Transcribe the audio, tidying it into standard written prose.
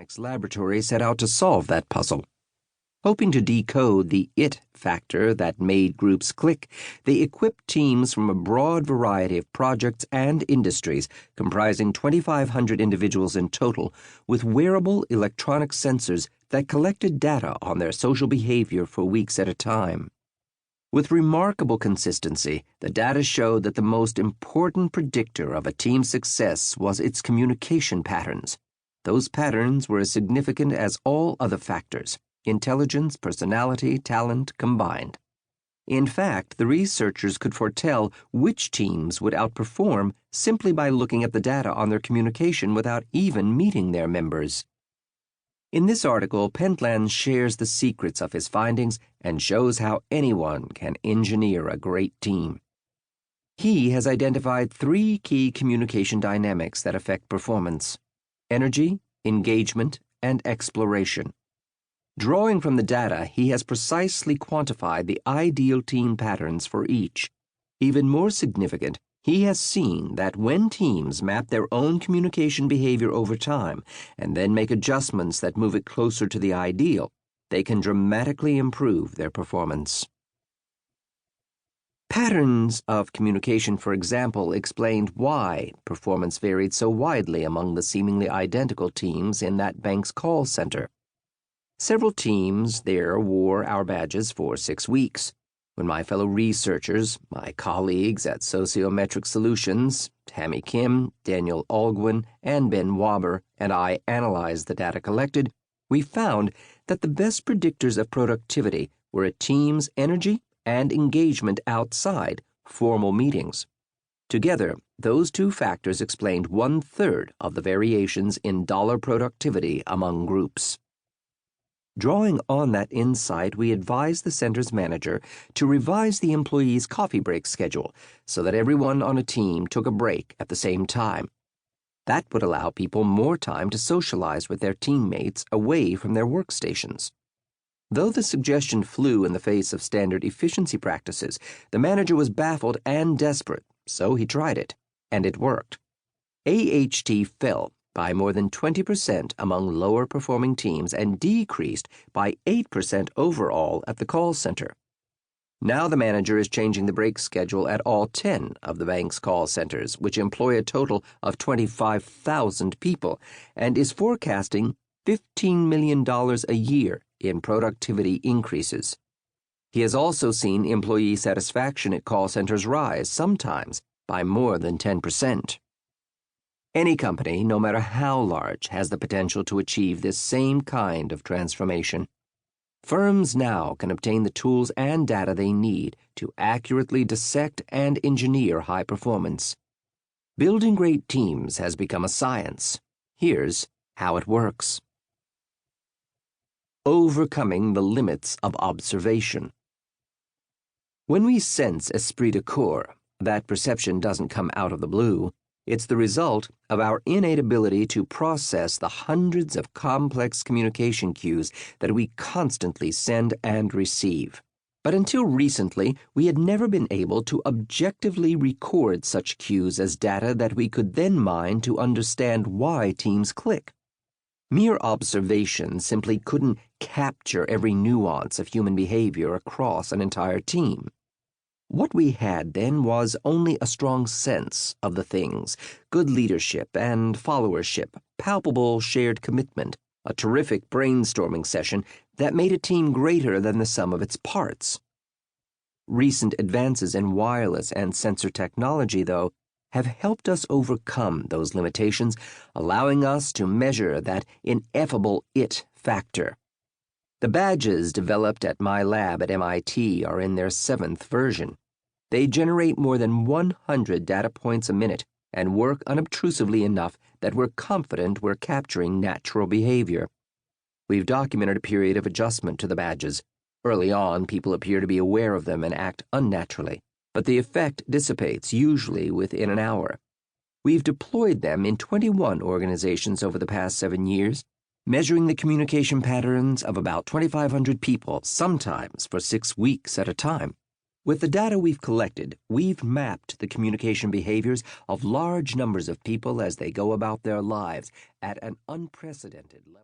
electronics laboratory set out to solve that puzzle. Hoping to decode the it factor that made groups click, they equipped teams from a broad variety of projects and industries, comprising 2,500 individuals in total, with wearable electronic sensors that collected data on their social behavior for weeks at a time. With remarkable consistency, the data showed that the most important predictor of a team's success was its communication patterns. Those patterns were as significant as all other factors: intelligence, personality, talent combined. In fact, the researchers could foretell which teams would outperform simply by looking at the data on their communication without even meeting their members. In this article, Pentland shares the secrets of his findings and shows how anyone can engineer a great team. He has identified 3 key communication dynamics that affect performance: energy, engagement, and exploration. Drawing from the data, he has precisely quantified the ideal team patterns for each. Even more significant, he has seen that when teams map their own communication behavior over time and then make adjustments that move it closer to the ideal, they can dramatically improve their performance. Patterns of communication, for example, explained why performance varied so widely among the seemingly identical teams in that bank's call center. Several teams there wore our badges for 6 weeks. When my fellow researchers, my colleagues at Sociometric Solutions, Tammy Kim, Daniel Alguin, and Ben Waber, and I analyzed the data collected, we found that the best predictors of productivity were a team's energy and engagement outside formal meetings. Together, those 2 factors explained 1/3 of the variations in dollar productivity among groups. Drawing on that insight, we advised the center's manager to revise the employees' coffee break schedule so that everyone on a team took a break at the same time. That would allow people more time to socialize with their teammates away from their workstations. Though the suggestion flew in the face of standard efficiency practices, the manager was baffled and desperate, so he tried it, and it worked. AHT fell by more than 20% among lower-performing teams and decreased by 8% overall at the call center. Now the manager is changing the break schedule at all 10 of the bank's call centers, which employ a total of 25,000 people, and is forecasting $15 million a year in productivity increases. He has also seen employee satisfaction at call centers rise, sometimes by more than 10%. Any company, no matter how large, has the potential to achieve this same kind of transformation. Firms now can obtain the tools and data they need to accurately dissect and engineer high performance. Building great teams has become a science. Here's how it works. Overcoming the limits of observation. When we sense esprit de corps, that perception doesn't come out of the blue. It's the result of our innate ability to process the hundreds of complex communication cues that we constantly send and receive. But until recently, we had never been able to objectively record such cues as data that we could then mine to understand why teams click. Mere observation simply couldn't capture every nuance of human behavior across an entire team. What we had then was only a strong sense of the things, good leadership and followership, palpable shared commitment, a terrific brainstorming session that made a team greater than the sum of its parts. Recent advances in wireless and sensor technology, though, have helped us overcome those limitations, allowing us to measure that ineffable it factor. The badges developed at my lab at MIT are in their 7th version. They generate more than 100 data points a minute and work unobtrusively enough that we're confident we're capturing natural behavior. We've documented a period of adjustment to the badges. Early on, people appear to be aware of them and act unnaturally, but the effect dissipates usually within an hour. We've deployed them in 21 organizations over the past 7 years, measuring the communication patterns of about 2,500 people, sometimes for 6 weeks at a time. With the data we've collected, we've mapped the communication behaviors of large numbers of people as they go about their lives at an unprecedented level.